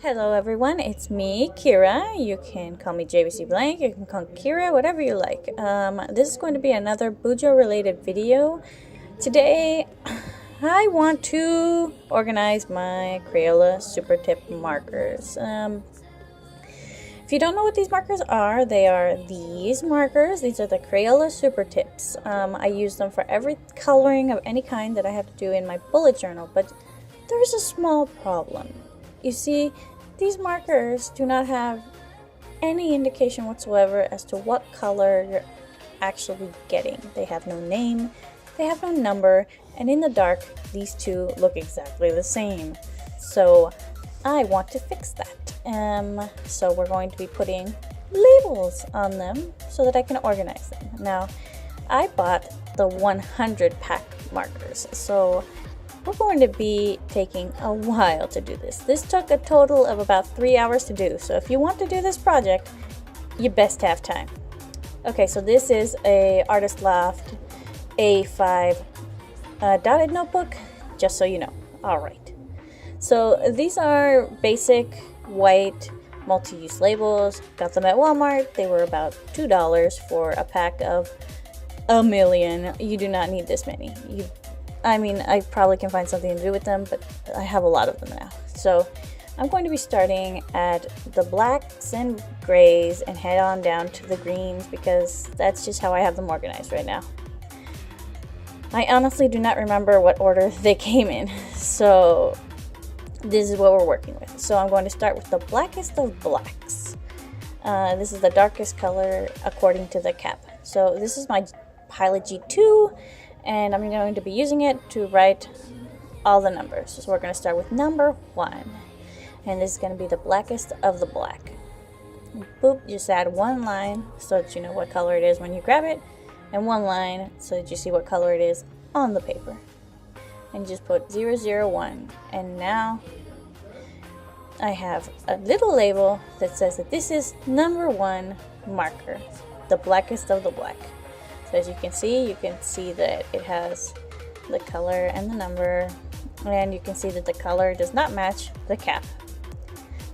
Hello everyone, it's me, Kira. You can call me JBCBlank, you can call me Kira, whatever you like. This is going to be another Bujo related video. Today, I want to organize my Crayola Supertip markers. If you don't know what these markers are, they are these markers. These are the Crayola Supertips. I use them for every coloring of any kind that I have to do in my bullet journal, but there's a small problem. You see, these markers do not have any indication whatsoever as to what color you're actually getting. They have no name, they have no number, and in the dark, these two look exactly the same. So I want to fix that. So we're going to be putting labels on them so that I can organize them. Now, I bought the 100 pack markers, so we're going to be taking a while to do this. This took a total of about 3 hours to do, so if you want to do this project, you best have time. Okay, so this is a Artist Loft A5 dotted notebook, just so you know. Alright, so these are basic white multi-use labels. Got them at Walmart. They were about $2 for a pack of a million. You do not need this many. I mean, I probably can find something to do with them, but I have a lot of them now. So I'm going to be starting at the blacks and grays and head on down to the greens because that's just how I have them organized right now. I honestly do not remember what order they came in, so this is what we're working with. So I'm going to start with the blackest of blacks. This is the darkest color according to the cap. So this is my Pilot G2. And I'm going to be using it to write all the numbers. So we're going to start with number 1. And this is going to be the blackest of the black. Boop, just add one line so that you know what color it is when you grab it. And one line so that you see what color it is on the paper. And just put 001. And now I have a little label that says that this is number 1 marker. The blackest of the black. So as you can see that it has the color and the number, and you can see that the color does not match the cap.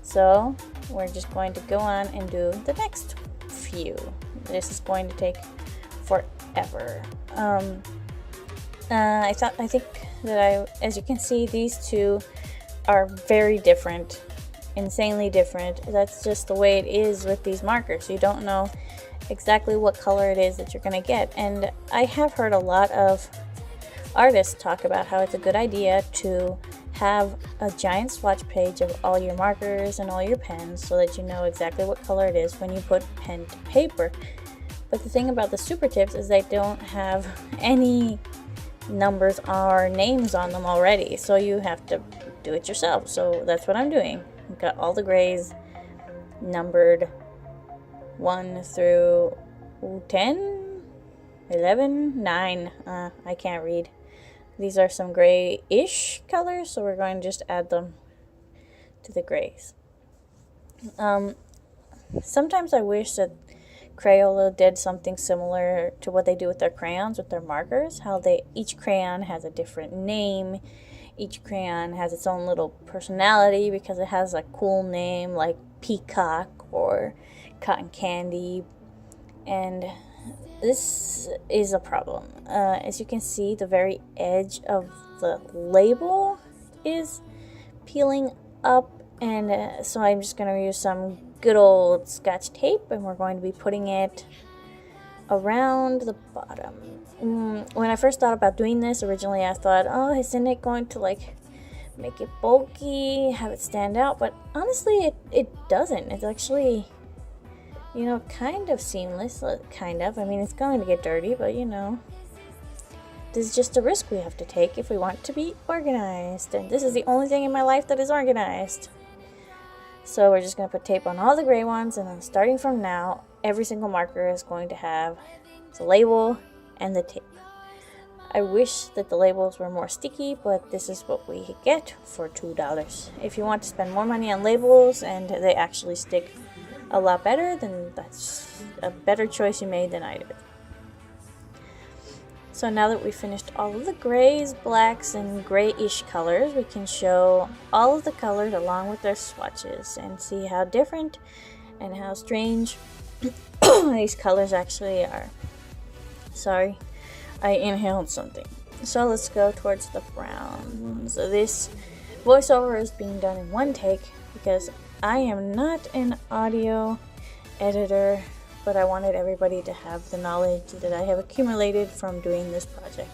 So we're just going to go on and do the next few. This is going to take forever. I think that as you can see, these two are very different, insanely different. That's just the way it is with these markers. You don't know exactly what color it is that you're going to get. And I have heard a lot of artists talk about how it's a good idea to have a giant swatch page of all your markers and all your pens so that you know exactly what color it is when you put pen to paper. But the thing about the super tips is they don't have any numbers or names on them already, so you have to do it yourself. So that's what I'm doing. I've got all the grays numbered 1 through 10, 11, 9. I can't read. These are some gray-ish colors, so we're going to just add them to the grays. Sometimes I wish that Crayola did something similar to what they do with their crayons, with their markers. How each crayon has a different name. Each crayon has its own little personality because it has a cool name like Peacock or Cotton Candy, and this is a problem. As you can see, the very edge of the label is peeling up, and so I'm just going to use some good old Scotch tape, and we're going to be putting it around the bottom. When I first thought about doing this, originally I thought, oh, isn't it going to like make it bulky, have it stand out? But honestly, it doesn't. It's actually, you know, kind of seamless, kind of. I mean, it's going to get dirty, but you know, this is just a risk we have to take if we want to be organized. And this is the only thing in my life that is organized. So we're just going to put tape on all the gray ones, and then starting from now, every single marker is going to have the label and the tape. I wish that the labels were more sticky, but this is what we get for $2. If you want to spend more money on labels and they actually stick a lot better, then that's a better choice you made than I did. So now that we've finished all of the grays, blacks, and grayish colors, we can show all of the colors along with their swatches and see how different and how strange these colors actually are. Sorry, I inhaled something. So let's go towards the brown. So this voiceover is being done in one take because I am not an audio editor, but I wanted everybody to have the knowledge that I have accumulated from doing this project.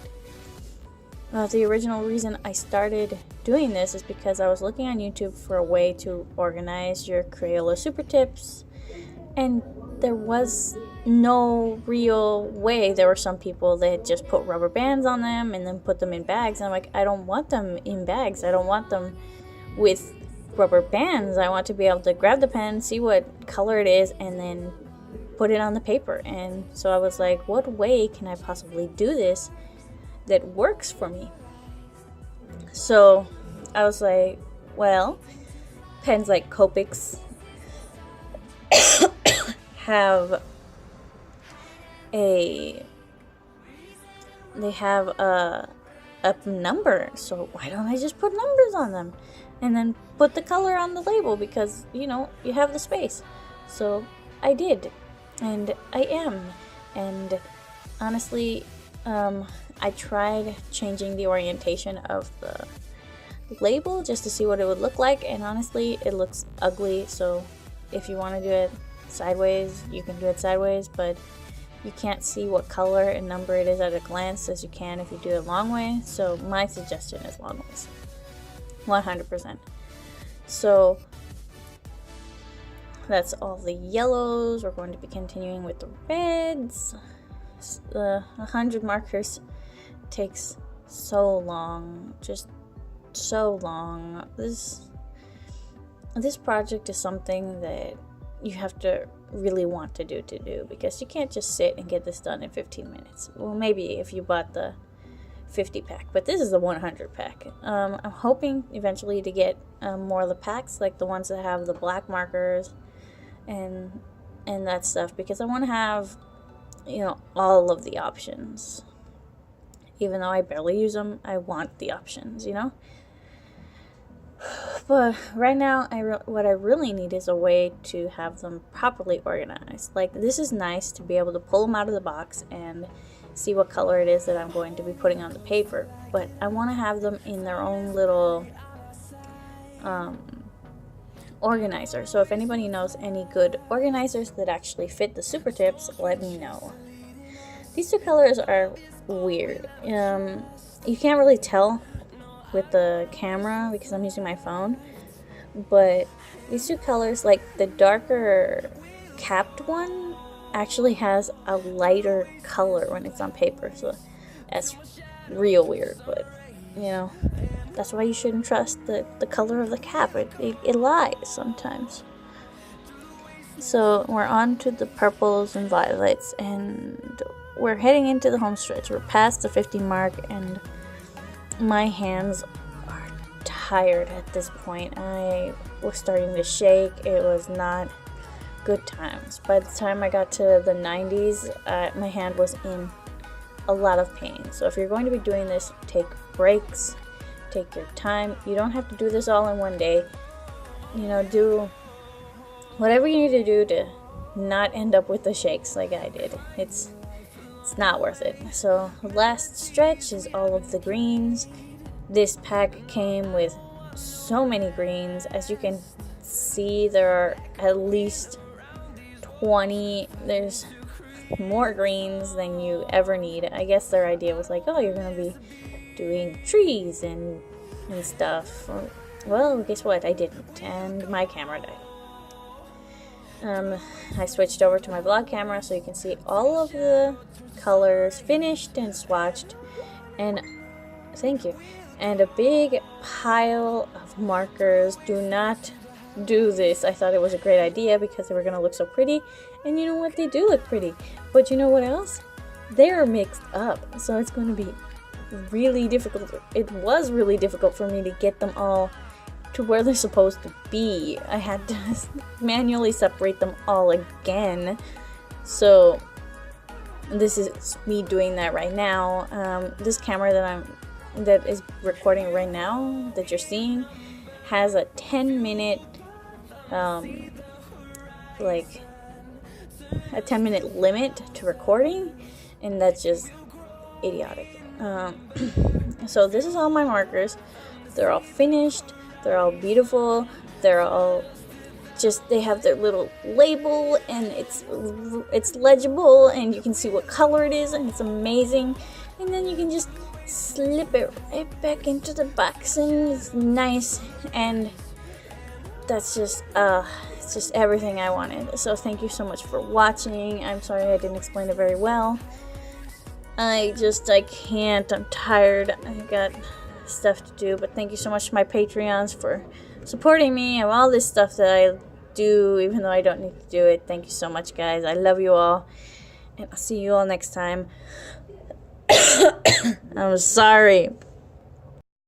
The original reason I started doing this is because I was looking on YouTube for a way to organize your Crayola Supertips, and there was no real way. There were some people that just put rubber bands on them and then put them in bags, and I'm like, I don't want them in bags. I don't want them with rubber bands. I want to be able to grab the pen, see what color it is, and then put it on the paper. And so I was like, what way can I possibly do this that works for me? So I was like, well, pens like Copics have a number, so why don't I just put numbers on them and then put the color on the label, because you know you have the space. So I did, and I am, and honestly I tried changing the orientation of the label just to see what it would look like, and honestly it looks ugly. So if you want to do it sideways, you can do it sideways, but you can't see what color and number it is at a glance as you can if you do it long way. So my suggestion is long ways, 100%. So that's all the yellows. We're going to be continuing with the reds. 100 markers takes so long, just so long. This project is something that you have to really want to do, because you can't just sit and get this done in 15 minutes. Well, maybe if you bought the 50 pack, but this is the 100 pack. I'm hoping eventually to get more of the packs, like the ones that have the black markers and that stuff, because I want to have, you know, all of the options. Even though I barely use them, I want the options, you know. But right now, what I really need is a way to have them properly organized. Like, this is nice to be able to pull them out of the box and see what color it is that I'm going to be putting on the paper. But I want to have them in their own little organizer. So if anybody knows any good organizers that actually fit the Supertips, let me know. These two colors are weird. You can't really tell with the camera because I'm using my phone, but these two colors, like the darker capped one actually has a lighter color when it's on paper, so that's real weird. But you know, that's why you shouldn't trust the color of the cap. It lies sometimes. So we're on to the purples and violets, and we're heading into the home stretch. We're past the 50 mark, and my hands are tired at this point. I was starting to shake. It was not good times. By the time I got to the 90s, my hand was in a lot of pain. So if you're going to be doing this, take breaks, take your time. You don't have to do this all in one day. You know, do whatever you need to do to not end up with the shakes like I did. It's not worth it. So the last stretch is all of the greens. This pack came with so many greens. As you can see, there are at least 20. There's more greens than you ever need. I guess their idea was like, oh, you're gonna be doing trees and stuff. Well, guess what? I didn't, and my camera died. I switched over to my vlog camera so you can see all of the colors finished and swatched, and thank you. And a big pile of markers. Do not do this. I thought it was a great idea because they were going to look so pretty, and you know what? They do look pretty, but you know what else? They're mixed up, so it's going to be really difficult. It was really difficult for me to get them all to where they're supposed to be. I had to manually separate them all again. So this is me doing that right now. This camera that is recording right now that you're seeing has a 10-minute like a 10-minute limit to recording, and that's just idiotic. So this is all my markers. They're all finished, they're all beautiful, they're all just, they have their little label, and it's legible, and you can see what color it is, and it's amazing. And then you can just slip it right back into the box, and it's nice, and that's just it's just everything I wanted. So thank you so much for watching. I'm sorry I didn't explain it very well. I can't. I'm tired. I got stuff to do. But thank you so much to my Patreons for supporting me and all this stuff that I do, even though I don't need to do it. Thank you so much, guys. I love you all. And I'll see you all next time. I'm sorry.